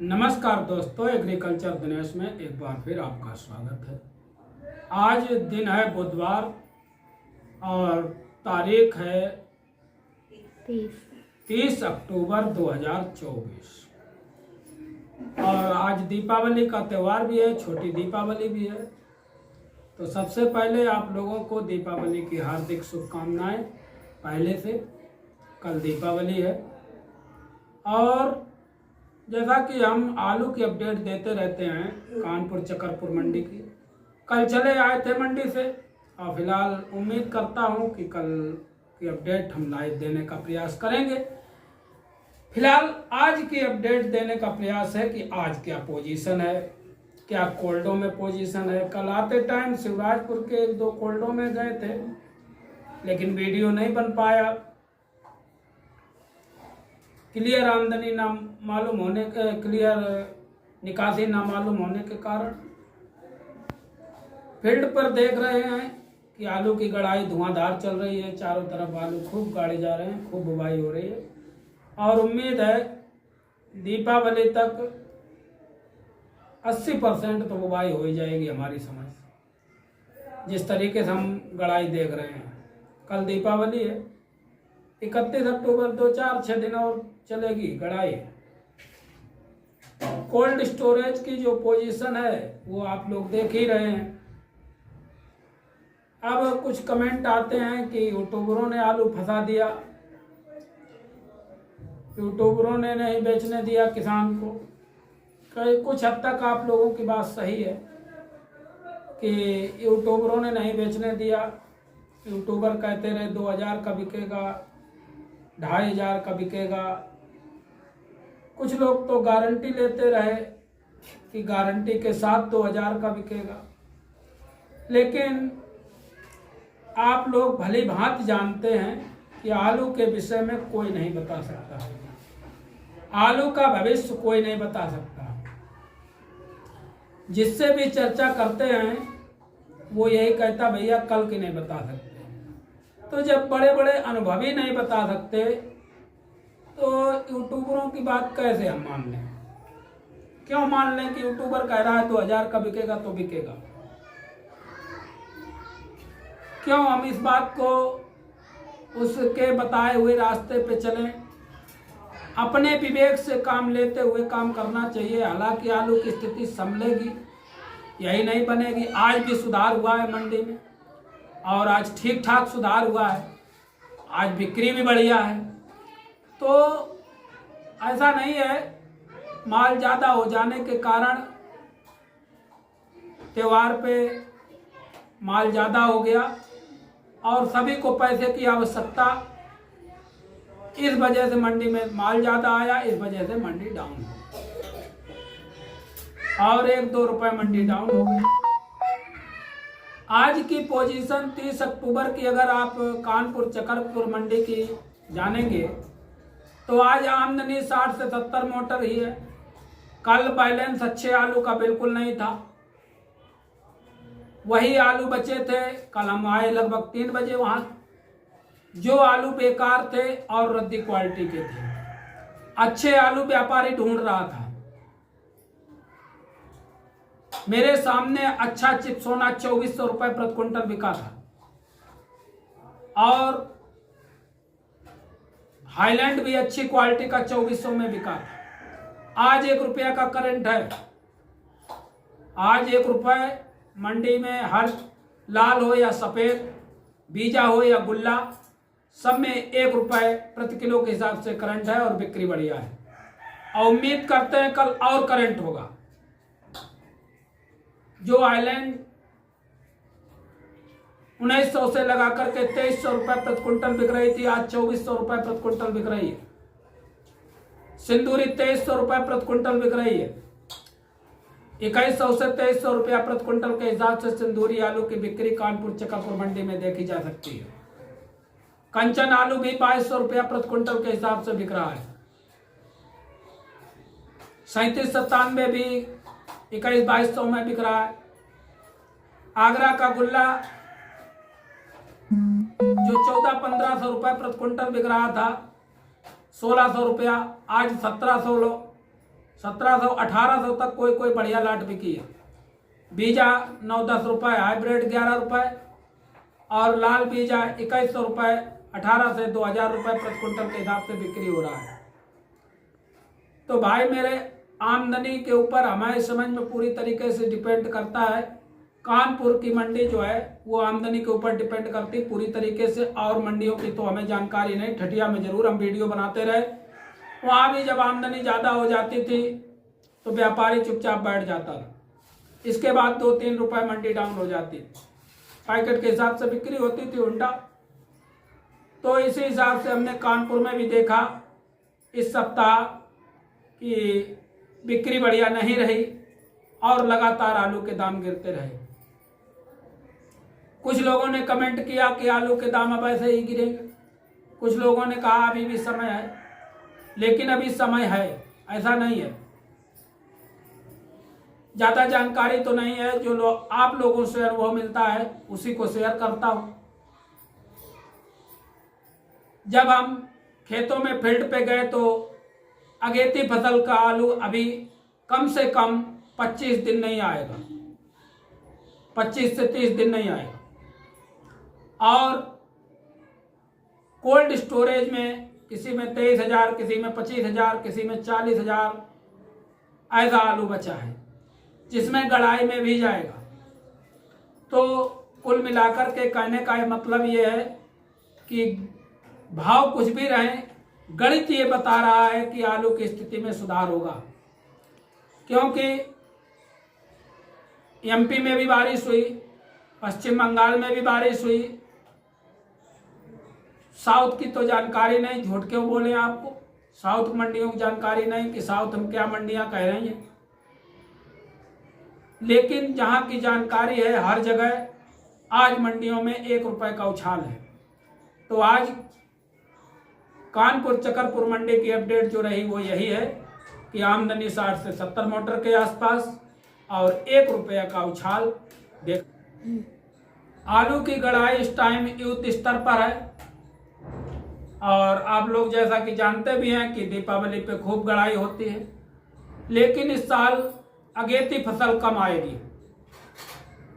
नमस्कार दोस्तों, एग्रीकल्चर दिनेश में एक बार फिर आपका स्वागत है। आज दिन है बुधवार और तारीख है 30 अक्टूबर 2024 और आज दीपावली का त्यौहार भी है, छोटी दीपावली भी है। तो सबसे पहले आप लोगों को दीपावली की हार्दिक शुभकामनाएं। पहले से कल दीपावली है और जैसा कि हम आलू की अपडेट देते रहते हैं कानपुर चकरपुर मंडी की, कल चले आए थे मंडी से और फिलहाल उम्मीद करता हूं कि कल की अपडेट हम लाइव देने का प्रयास करेंगे। फिलहाल आज की अपडेट देने का प्रयास है कि आज क्या पोजीशन है, क्या कोल्डों में पोजीशन है। कल आते टाइम शिवराजपुर के 1-2 कोल्डों में गए थे लेकिन वीडियो नहीं बन पाया, क्लियर आमदनी ना मालूम होने के, क्लियर निकासी ना मालूम होने के कारण फील्ड पर देख रहे हैं कि आलू की गड़ाई धुआंधार चल रही है। चारों तरफ आलू खूब गाड़े जा रहे हैं, खूब बुवाई हो रही है और उम्मीद है दीपावली तक 80% तो बुवाई हो ही जाएगी हमारी समझ से, जिस तरीके से हम गड़ाई देख रहे हैं। कल दीपावली है, 31 अक्टूबर 2-4-6 दिन और चलेगी गड़ाई। कोल्ड स्टोरेज की जो पोजीशन है वो आप लोग देख ही रहे हैं। अब कुछ कमेंट आते हैं कि यूट्यूबरों ने आलू फंसा दिया, यूट्यूबरों ने नहीं बेचने दिया किसान को। कुछ हद तक आप लोगों की बात सही है कि यूट्यूबरों ने नहीं बेचने दिया। यूट्यूबर कहते रहे 2000 का बिकेगा, 2500 का बिकेगा। कुछ लोग तो गारंटी लेते रहे कि गारंटी के साथ 2000 का बिकेगा, लेकिन आप लोग भली भांति जानते हैं कि आलू के विषय में कोई नहीं बता सकता, आलू का भविष्य कोई नहीं बता सकता। जिससे भी चर्चा करते हैं वो यही कहता भैया कल की नहीं बता सकते। तो जब बड़े बड़े अनुभवी नहीं बता सकते तो यूट्यूबरों की बात कैसे हम मान लें? क्यों मान लें कि यूट्यूबर कह रहा है 2000 का बिकेगा तो बिकेगा? क्यों हम इस बात को उसके बताए हुए रास्ते पे चलें? अपने विवेक से काम लेते हुए काम करना चाहिए। हालांकि आलू की स्थिति संभलेगी, यही नहीं बनेगी। आज भी सुधार हुआ है मंडी में और आज ठीक ठाक सुधार हुआ है, आज बिक्री भी बढ़िया है। तो ऐसा नहीं है माल ज़्यादा हो जाने के कारण त्योहार पे माल ज़्यादा हो गया और सभी को पैसे की आवश्यकता, इस वजह से मंडी में माल ज़्यादा आया, इस वजह से मंडी डाउन हो और 1-2 रुपए मंडी डाउन हो गई। आज की पोजीशन 30 अक्टूबर की अगर आप कानपुर चकरपुर मंडी की जानेंगे तो आज आमदनी 60 से 70 मोटर ही है। कल बैलेंस अच्छे आलू का बिल्कुल नहीं था, वही आलू बचे थे। कल हम आए लगभग 3 बजे वहां, जो आलू बेकार थे और रद्दी क्वालिटी के थे। अच्छे आलू व्यापारी ढूंढ रहा था। मेरे सामने अच्छा चिप्सोना 2400 रुपए प्रति क्विंटल बिका था और हाईलैंड भी अच्छी क्वालिटी का 2400 में बिका था। आज 1 रुपया का करंट है। आज 1 रुपये मंडी में हर लाल हो या सफेद, बीजा हो या गुल्ला, सब में 1 रुपये प्रति किलो के हिसाब से करंट है और बिक्री बढ़िया है और उम्मीद करते हैं कल और करंट होगा। जो आइलैंड 1900 से लगा करके 2300 रुपए प्रति क्विंटल बिक रही थी, आज 2400 रुपए प्रति क्विंटल बिक रही है। सिंदूरी 2300 रुपए प्रति क्विंटल बिक रही है। 2100 से 2300 रुपया प्रति क्विंटल के हिसाब से सिंदूरी आलू की बिक्री कानपुर चकरपुर मंडी में देखी जा सकती है। कंचन आलू भी 2200 रुपया प्रति क्विंटल के हिसाब से बिक रहा है। 3797 भी 21-2200 में बिक रहा है। आगरा का गुल्ला जो 1400-1500 रुपए प्रति क्विंटल बिक रहा था, 1600 रुपया, आज 1700 लो। 1700 1800 तक कोई कोई बढ़िया लाट बिकी है। बीजा 9-10 रुपये, हाइब्रिड 11 रुपये और लाल बीजा 2100 रुपये, 18 से 2000 रुपये प्रति क्विंटल के हिसाब से बिक्री हो रहा है। तो भाई मेरे आमदनी के ऊपर हमारे समझ में पूरी तरीके से डिपेंड करता है। कानपुर की मंडी जो है वो आमदनी के ऊपर डिपेंड करती है पूरी तरीके से, और मंडियों की तो हमें जानकारी नहीं। ठठिया में जरूर हम वीडियो बनाते रहे, वहाँ भी जब आमदनी ज़्यादा हो जाती थी तो व्यापारी चुपचाप बैठ जाता था। इसके बाद 2-3 रुपये मंडी डाउन हो जाती, पैकेट के हिसाब से बिक्री होती थी उल्टा। तो इसी हिसाब से हमने कानपुर में भी देखा इस सप्ताह कि बिक्री बढ़िया नहीं रही और लगातार आलू के दाम गिरते रहे। कुछ लोगों ने कमेंट किया कि आलू के दाम अब ऐसे ही गिरेंगे, कुछ लोगों ने कहा अभी भी समय है, लेकिन अभी समय है ऐसा नहीं है। ज़्यादा जानकारी तो नहीं है, जो आप लोगों से अनुभव मिलता है उसी को शेयर करता हूँ। जब हम खेतों में फील्ड पे गए तो अगेती फसल का आलू अभी कम से कम 25 दिन नहीं आएगा, 25 से 30 दिन नहीं आएगा। और कोल्ड स्टोरेज में किसी में 23,000, किसी में 25,000, किसी में 40,000 ऐसा आलू बचा है, जिसमें गड़ाई में भी जाएगा। तो कुल मिलाकर के कहने का मतलब ये है कि भाव कुछ भी रहे, गणित ये बता रहा है कि आलू की स्थिति में सुधार होगा। क्योंकि एमपी में भी बारिश हुई, पश्चिम बंगाल में भी बारिश हुई, साउथ की तो जानकारी नहीं, झूठ क्यों बोले आपको, साउथ मंडियों की जानकारी नहीं कि साउथ हम क्या मंडियां कह रही हैं। लेकिन जहां की जानकारी है हर जगह आज मंडियों में 1 रुपये का उछाल है। तो आज कानपुर चकरपुर मंडी की अपडेट जो रही वो यही है कि आमदनी 60 से 70 मोटर के आसपास और 1 रुपये का उछाल देख। आलू की गड़ाई इस टाइम युद्ध स्तर पर है, और आप लोग जैसा कि जानते भी हैं कि दीपावली पे खूब गड़ाई होती है। लेकिन इस साल अगेती फसल कम आएगी,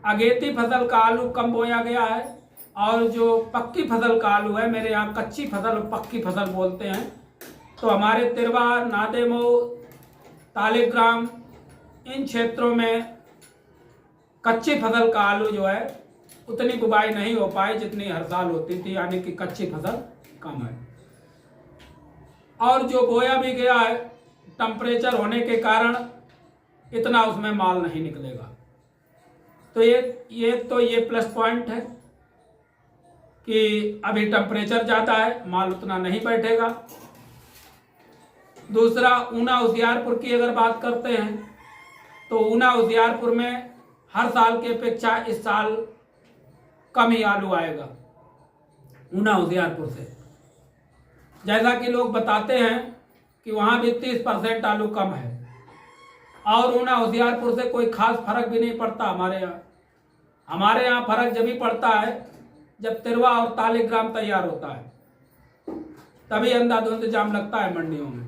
अगेती फसल का आलू कम बोया गया है, और जो पक्की फसल का आलू है, मेरे यहाँ कच्ची फसल और पक्की फसल बोलते हैं, तो हमारे तिरवा, नादेमऊ, तालिग्राम इन क्षेत्रों में कच्ची फसल का आलू जो है उतनी बुवाई नहीं हो पाई जितनी हर साल होती थी, यानी कि कच्ची फसल कम है। और जो बोया भी गया है टेम्परेचर होने के कारण इतना उसमें माल नहीं निकलेगा। तो ये प्लस पॉइंट है कि अभी टेम्परेचर ज़्यादा है, माल उतना नहीं बैठेगा। दूसरा, ऊना होशियारपुर की अगर बात करते हैं तो ऊना होशियारपुर में हर साल की अपेक्षा इस साल कम ही आलू आएगा ऊना होशियारपुर से। जैसा कि लोग बताते हैं कि वहाँ भी 30% आलू कम है, और ऊना होशियारपुर से कोई खास फर्क भी नहीं पड़ता हमारे यहाँ फर्क जब भी पड़ता है जब तिरवा और तालिग्राम तैयार होता है, तभी अंधाधुंध जाम लगता है मंडियों में।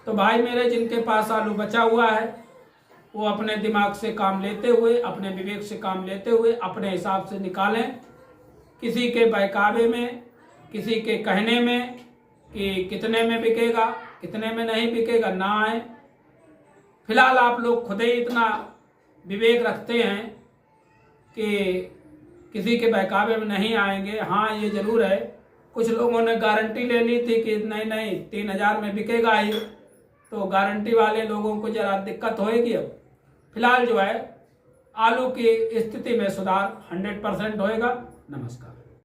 तो भाई मेरे, जिनके पास आलू बचा हुआ है वो अपने दिमाग से काम लेते हुए, अपने विवेक से काम लेते हुए अपने हिसाब से निकालें। किसी के बहकावे में, किसी के कहने में कि कितने में बिकेगा कितने में नहीं बिकेगा ना आए। फिलहाल आप लोग खुद ही इतना विवेक रखते हैं कि किसी के बहकावे में नहीं आएंगे। हाँ, ये जरूर है, कुछ लोगों ने गारंटी ले ली थी कि नहीं 3000 में बिकेगा ही, तो गारंटी वाले लोगों को जरा दिक्कत होएगी। अब फिलहाल जो है आलू की स्थिति में सुधार 100% होएगा। नमस्कार।